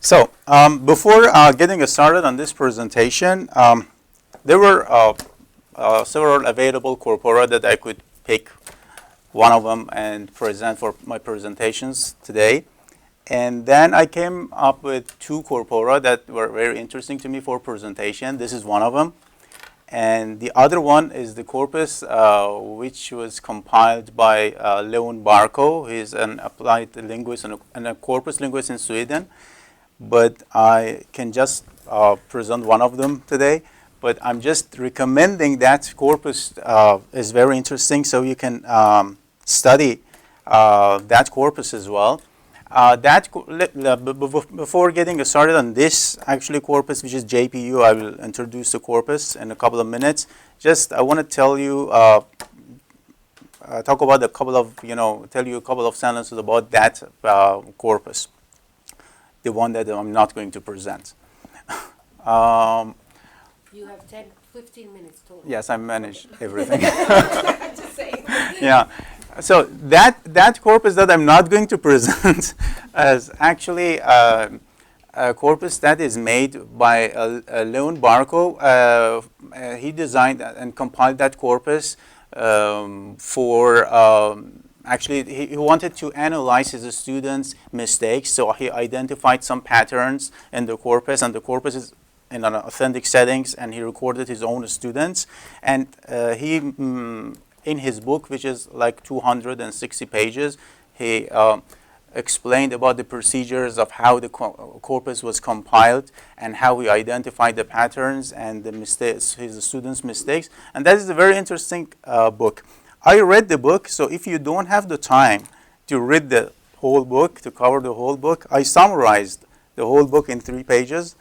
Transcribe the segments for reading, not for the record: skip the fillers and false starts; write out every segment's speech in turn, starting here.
So before getting started on this presentation, there were several available corpora that I could pick one of them and present for my presentations today. And then I came up with two corpora that were very interesting to me for presentation. This is one of them. And the other one is the corpus, which was compiled by Leon Barko. He's an applied linguist and a corpus linguist in Sweden. But I can just present one of them today. But I'm just recommending that corpus is very interesting, so you can study that corpus as well. Before getting started on this actually corpus, which is JPU, I will introduce the corpus in a couple of minutes. Just I want to tell you, talk about a couple of, tell you a couple of sentences about that corpus, the one that I'm not going to present. You have 15 minutes total. Yes, I manage everything. Just saying. Yeah. So that corpus that I'm not going to present is actually a corpus that is made by Leon Barko. He designed and compiled that corpus for actually he wanted to analyze his students' mistakes. So he identified some patterns in the corpus, and the corpus is in an authentic settings, and he recorded his own students. And he in his book, which is like 260 pages, he explained about the procedures of how the corpus was compiled and how we identified the patterns and the mistakes, his students' mistakes. And that is a very interesting book. I read the book, so if you don't have the time to read the whole book, to cover the whole book, I summarized the whole book in 3 pages.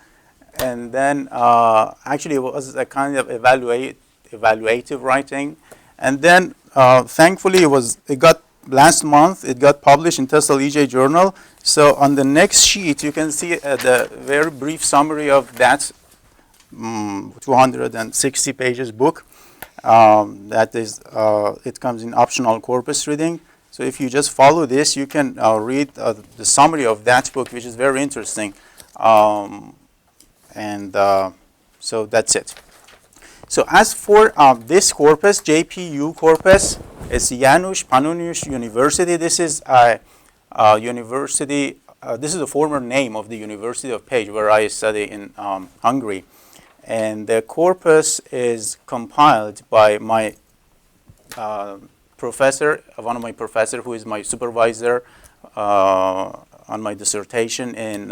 And then actually it was a kind of evaluative writing. And then, thankfully, it got last month. It got published in TESOL EJ Journal. So on the next sheet, you can see the very brief summary of that 260 pages book. That is, it comes in optional corpus reading. So if you just follow this, you can read the summary of that book, which is very interesting. So that's it. So as for this corpus, JPU corpus, is Janusz Pannonius University. This is a university, this is the former name of the University of Pécs, where I study in Hungary. And the corpus is compiled by my professor, one of my professors who is my supervisor on my dissertation in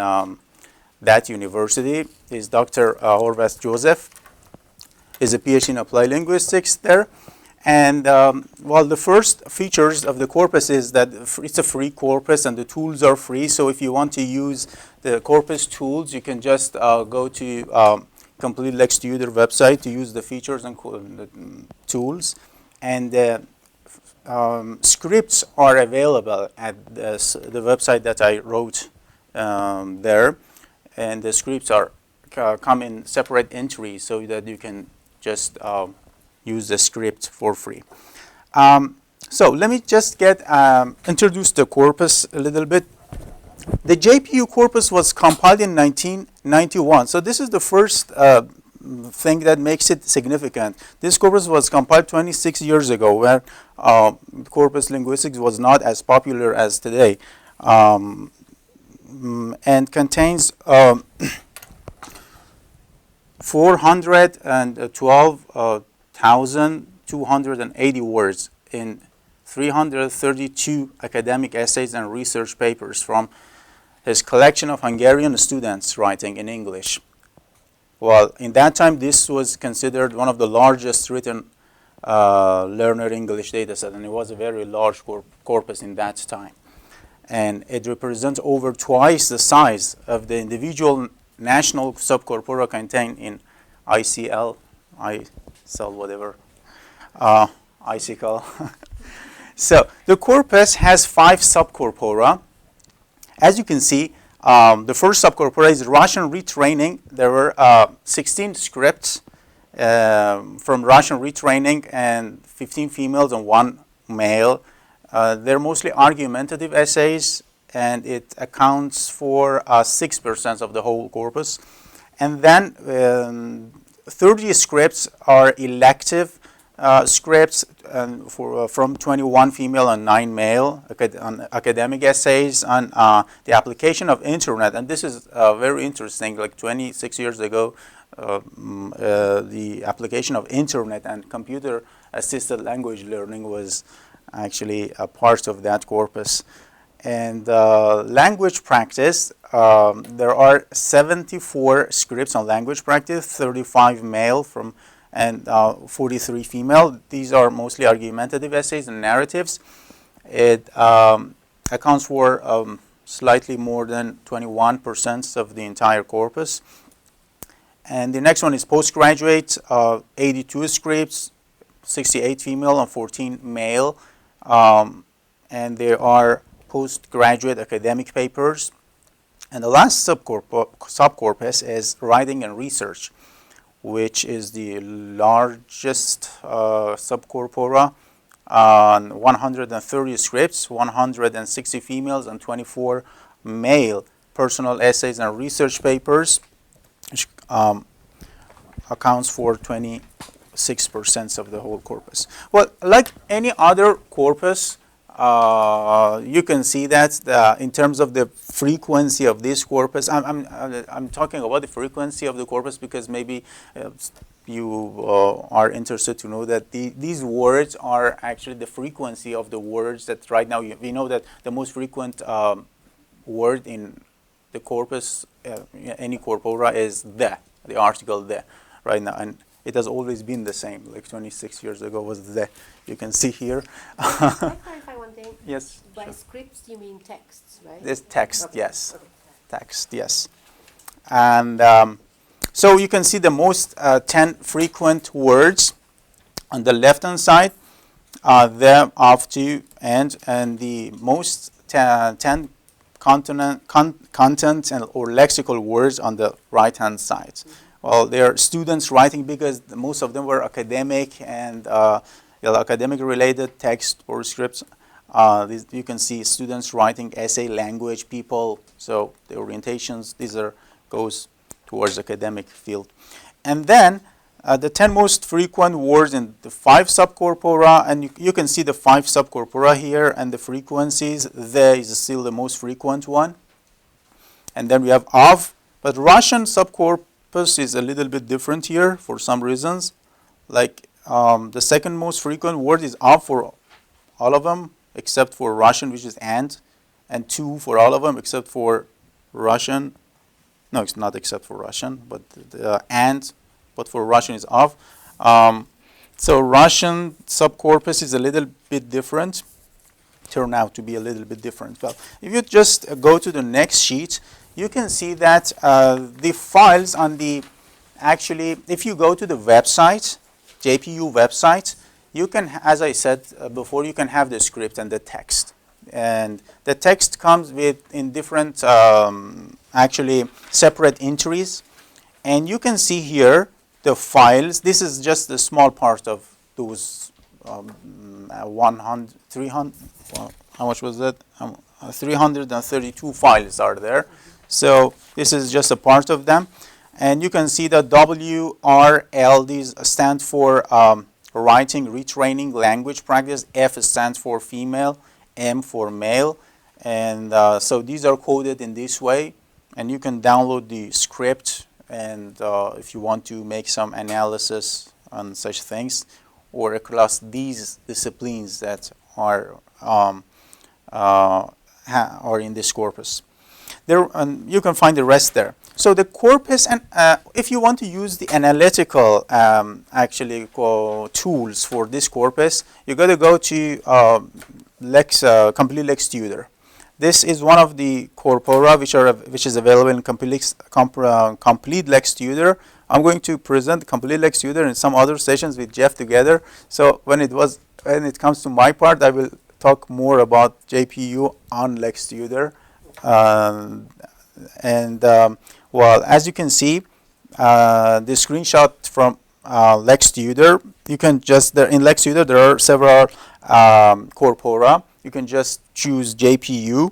that university, is Dr. Horváth Joseph. Is a PhD in applied linguistics there. And well, the first features of the corpus is that it's a free corpus and the tools are free. So if you want to use the corpus tools, you can just go to Complete Lex Tutor website to use the features and the tools. And scripts are available at the website that I wrote there. And the scripts are come in separate entries so that you can just use the script for free. So let me just introduce the corpus a little bit. The JPU corpus was compiled in 1991. So this is the first thing that makes it significant. This corpus was compiled 26 years ago, where corpus linguistics was not as popular as today, and contains 412,280 words in 332 academic essays and research papers from his collection of Hungarian students writing in English. Well, in that time, this was considered one of the largest written learner English dataset, and it was a very large corpus in that time. And it represents over twice the size of the individual national subcorpora contained in ICL, whatever, ICL. So the corpus has 5 subcorpora. As you can see, the first subcorpora is Russian retraining. There were 16 scripts from Russian retraining, and 15 females and 1 male. They're mostly argumentative essays and it accounts for 6% of the whole corpus. And then 30 scripts are elective scripts from 21 female and 9 male on academic essays on the application of internet. And this is very interesting. Like 26 years ago, the application of internet and computer assisted language learning was actually a part of that corpus. And language practice, there are 74 scripts on language practice, 35 male and 43 female. These are mostly argumentative essays and narratives. It accounts for slightly more than 21% of the entire corpus. And the next one is postgraduate, 82 scripts, 68 female and 14 male. And there are postgraduate academic papers. And the last subcorpus is writing and research, which is the largest subcorpora, 130 scripts, 160 females and 24 male personal essays and research papers, which accounts for 26% of the whole corpus. Well, like any other corpus, you can see that in terms of the frequency of this corpus, I'm talking about the frequency of the corpus because maybe you are interested to know that these words are actually the frequency of the words that right now we know that the most frequent word in the corpus, any corpora, is the article the right now, and it has always been the same. Like 26 years ago was the. You can see here. Can I clarify one thing? Yes. By sure. scripts, you mean texts, right? This text, Okay. yes. Okay. Text, yes. And so you can see the most 10 frequent words on the left-hand side, the, of, to, and the most 10 content and or lexical words on the right-hand side. Mm-hmm. Well, they're students writing because most of them were academic and academic-related text or scripts. You can see students writing essay, language, people. So the orientations, goes towards academic field. And then the 10 most frequent words in the 5 subcorpora, and you can see the 5 subcorpora here and the frequencies. The is still the most frequent one. And then we have of, but Russian subcorpus is a little bit different here for some reasons. Like the second most frequent word is of for all of them, except for Russian, which is and to for all of them, except for Russian. No, it's not except for Russian, but but for Russian is of. So Russian subcorpus is a little bit different, turn out to be a little bit different. Well, if you just go to the next sheet, you can see that the files on the, actually, if you go to the website, JPU website, you can, as I said before, you can have the script and the text. And the text comes in different, actually, separate entries. And you can see here the files. This is just a small part of those 300, well, how much was that? 332 files are there. So this is just a part of them. And you can see that WRL, these stand for writing, retraining, language practice. F stands for female, M for male. And so these are coded in this way. And you can download the script and if you want to make some analysis on such things or across these disciplines that are in this corpus. There, you can find the rest there. So the corpus, and if you want to use the analytical actually tools for this corpus, you got to go to Complete Lex Tutor. This is one of the corpora which is available in Complete Lex Tutor. I'm going to present Complete Lex Tutor in some other sessions with Jeff together. So when it comes to my part, I will talk more about JPU on Lex Tutor. Well, as you can see, the screenshot from Lex Tutor, you can just, in Lex Tutor there are several corpora. You can just choose JPU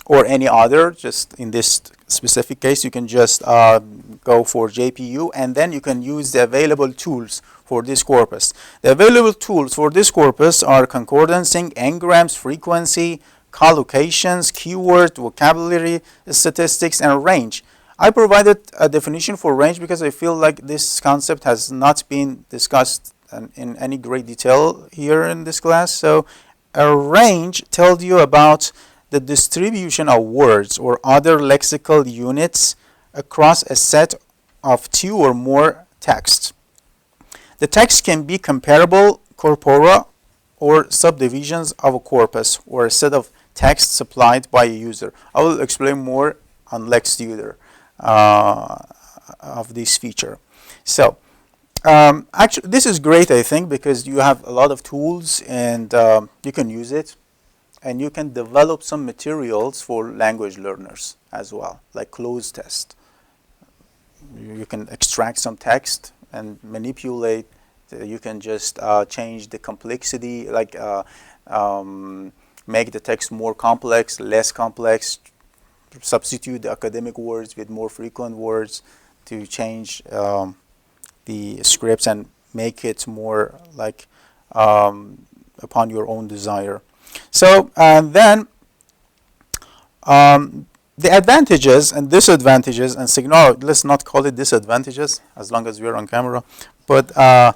or any other. Just in this specific case, you can just go for JPU, and then you can use the available tools for this corpus. The available tools for this corpus are concordancing, n-grams, frequency, collocations, keyword, vocabulary, statistics, and range. I provided a definition for range because I feel like this concept has not been discussed in any great detail here in this class. So a range tells you about the distribution of words or other lexical units across a set of two or more texts. The text can be comparable corpora or subdivisions of a corpus or a set of text supplied by a user. I will explain more on LexTutor of this feature. So actually this is great, I think, because you have a lot of tools and you can use it, and you can develop some materials for language learners as well, like cloze test. You can extract some text and manipulate. You can just change the complexity, like make the text more complex, less complex, substitute the academic words with more frequent words to change the scripts and make it more like upon your own desire. So then the advantages and disadvantages and signal, let's not call it disadvantages as long as we're on camera, but the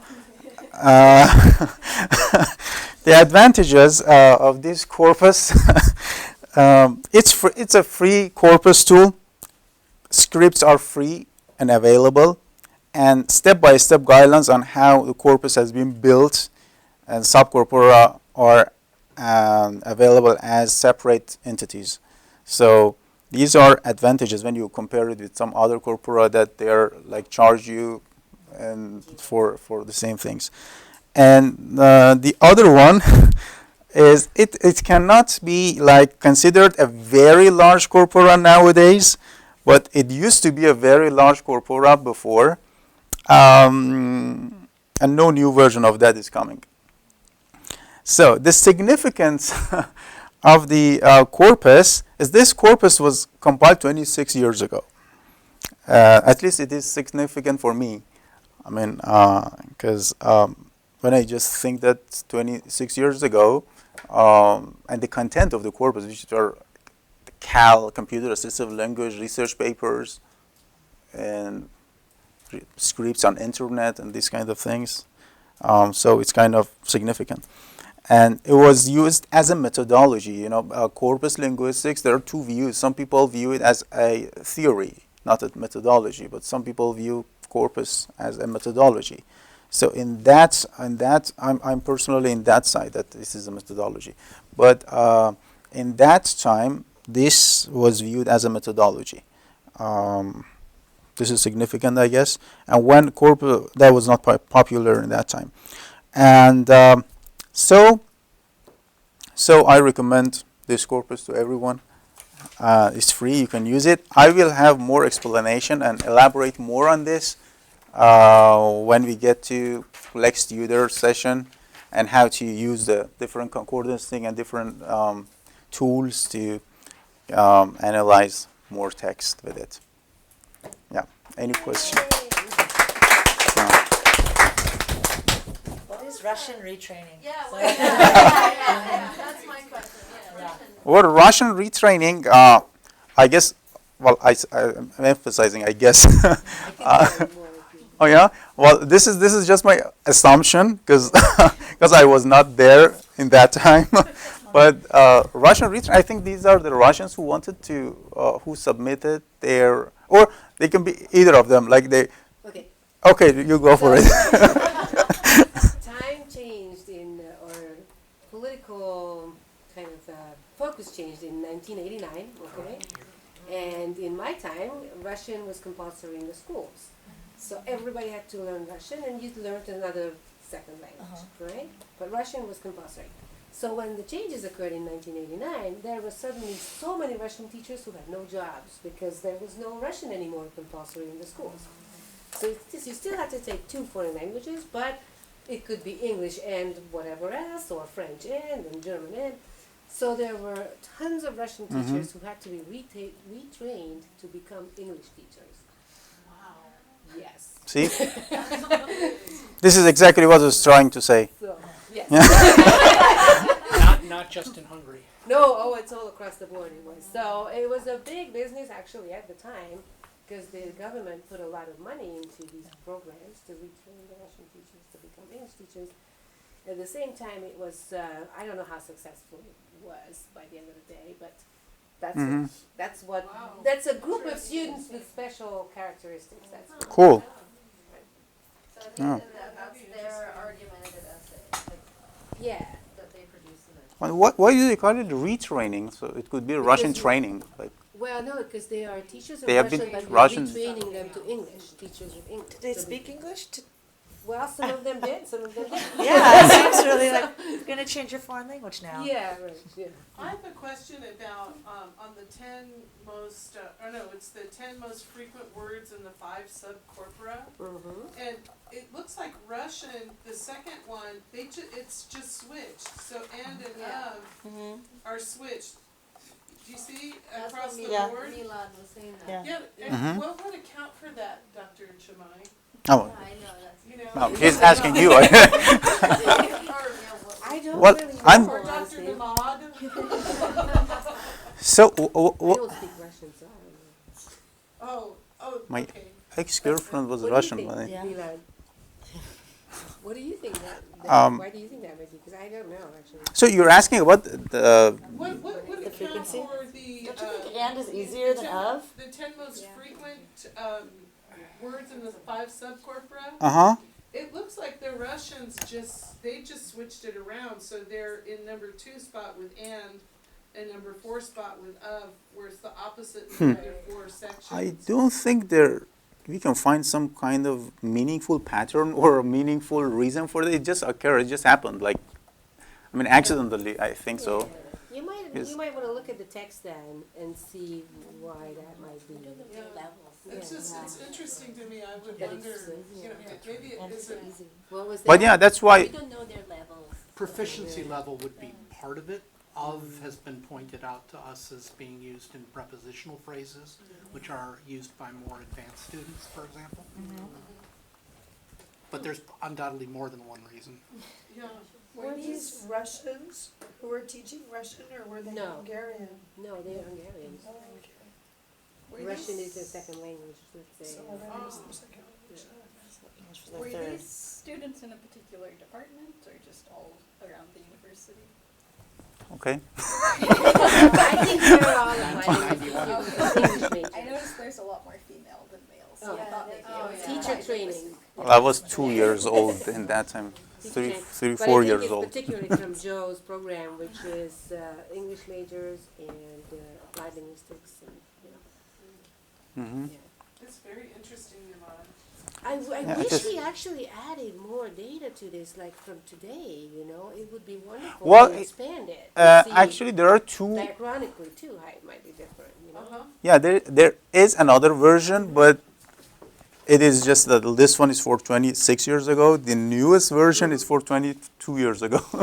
advantages of this corpus, it's a free corpus tool. Scripts are free and available, and step-by-step guidelines on how the corpus has been built, and subcorpora are available as separate entities. So these are advantages when you compare it with some other corpora that they're like charge you and for the same things. And the other one is it cannot be like considered a very large corpora nowadays, but it used to be a very large corpora before, and no new version of that is coming. So the significance of the corpus is this corpus was compiled 26 years ago. At least it is significant for me. I mean, because when I just think that 26 years ago, and the content of the corpus, which are the CAL, Computer Assistive Language Research Papers, and scripts on internet and these kind of things. So it's kind of significant. And it was used as a methodology. You know, corpus linguistics, there are two views. Some people view it as a theory, not a methodology, but some people view corpus as a methodology. So in that, I'm personally in that side, that this is a methodology. But in that time, this was viewed as a methodology. This is significant, I guess. And when corpus, that was not popular in that time. And so I recommend this corpus to everyone. It's free, you can use it. I will have more explanation and elaborate more on this when we get to LexTutor session and how to use the different concordance thing and different tools to analyze more text with it. Yeah, any question? What is Russian retraining? Yeah, that's my question. Yeah. Well, Russian retraining, I guess, well, I'm emphasizing, I guess. Oh yeah. Well, this is just my assumption because I was not there in that time. But Russian retraining, I think these are the Russians who wanted to who submitted their, or they can be either of them. Like they. Okay. Okay, you go for it. Time changed in, or political kind of focus changed in 1989. Okay. And in my time, Russian was compulsory in the schools. So everybody had to learn Russian, and you learned another second language, right? But Russian was compulsory. So when the changes occurred in 1989, there were suddenly so many Russian teachers who had no jobs because there was no Russian anymore compulsory in the schools. So you still had to take 2 foreign languages, but it could be English and whatever else, or French and German and. So there were tons of Russian teachers who had to be retrained to become English teachers. Wow. Yes. See? This is exactly what I was trying to say. So, yes. Not just in Hungary. No, it's all across the board it was. So it was a big business actually at the time because the government put a lot of money into these programs to retrain the Russian teachers to become English teachers. At the same time, it was, I don't know how successful it was by the end of the day, but that's what, Wow. that's a group of students with special characteristics. That's what- Cool. So I think that's their argumentative essay, like, Yeah. that they produce in it. Well, why do they call it retraining? So it could be Russian Because- training. Like, Well, no, because they are teachers of They have Russian, been but we're Russian- retraining them to English, teachers of English. Do they So speak English? Well, some of them did, some of them didn't. Yeah, it seems really like you're gonna change your foreign language now. Yeah, right, yeah. I have a question about, on the 10 most, it's the 10 most frequent words in the 5 subcorpora. Mm-hmm. And it looks like Russian, the second one, it's just switched. So and Yeah. of are switched. Do you see That's across what the Yeah. board? Milad was saying that. Yeah. Yeah, and Mhm. what would account for that, Dr. Chamai? oh, Yeah, I know, that's. You know? no, he's asking you. Or, I don't Well, really know, I'm- or Dr. honestly. Milad? So, I don't speak Russian, so I don't know. Oh, My- okay. ex-girlfriend was What Russian. do you but think, Yeah. Milad? What do you think that why do you think that might be? Because I don't know, actually. So you're asking about the What would The account frequency? for the? Don't you think and is easier than of? The 10 most Yeah. frequent words in the 5 subcorpora. uh-huh. It looks like the Russians they just switched it around, so they're in number 2 spot with and number 4 spot with of, where it's the opposite in the other 4 sections. I don't think we can find some kind of meaningful pattern or a meaningful reason for it. It just occurred. It just happened. Like, I mean, accidentally. I think so. Yeah. Yes. You might want to look at the text then and see why that might be. It's just, it's interesting to me, I would That wonder, it's, you know, maybe it isn't. What was that? But yeah, that's why. don't know their levels. Proficiency level would be part of it. Of has been pointed out to us as being used in prepositional phrases, which are used by more advanced students, for example. But there's undoubtedly more than one reason. Yeah. Were these Russians who were teaching Russian, or were they No. Hungarian? No, they're Hungarians. Oh, okay. Were Russian these- is their second language, let's say. So that was their second language. English for their Were third. these students in a particular department or just all around the university? Okay. I think they're all English majors. I noticed there's a lot more female than male, so Oh. I thought maybe it was Teacher a training. Well, I was 2 years old in that time. Three, But 4 I think years it's old. particularly from Joe's program, which is English majors and applied linguistics. And, you know. Mm-hmm. It's very interesting, Yvonne. I Yeah, wish just- we actually added more data to this, like from today. You know, it would be wonderful Well, to expand it. See, Actually, there are two. diachronically too, how it might be different. You know. Yeah, there is another version, but it is just that this one is for 26 years ago. The newest version is for 22 years ago. How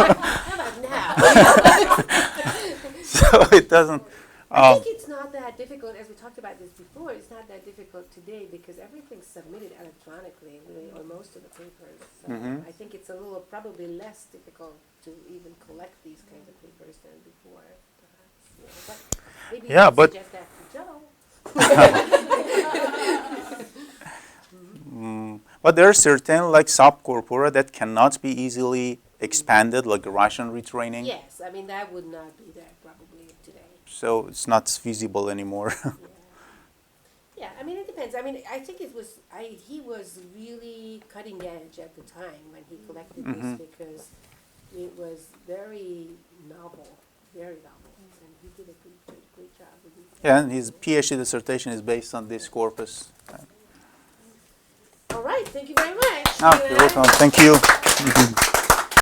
about now? So it doesn't. I think it's not that difficult, as we talked about this before, it's not that difficult today because everything's submitted electronically, really, or most of the papers. So I think it's a little, probably less difficult to even collect these kinds of papers than before, perhaps. You know, but maybe you Yeah, could but- suggest that to Joe. But there are certain like subcorpora that cannot be easily expanded, like Russian retraining. Yes, I mean, that would not be there probably today. So it's not feasible anymore. Yeah, I mean, it depends. I mean, I think it was, he was really cutting edge at the time when he collected this because it was very novel, and he did a great job with it. Yeah, and his PhD dissertation is based on this corpus. All right, thank you very much. Oh, you're welcome. Thank you.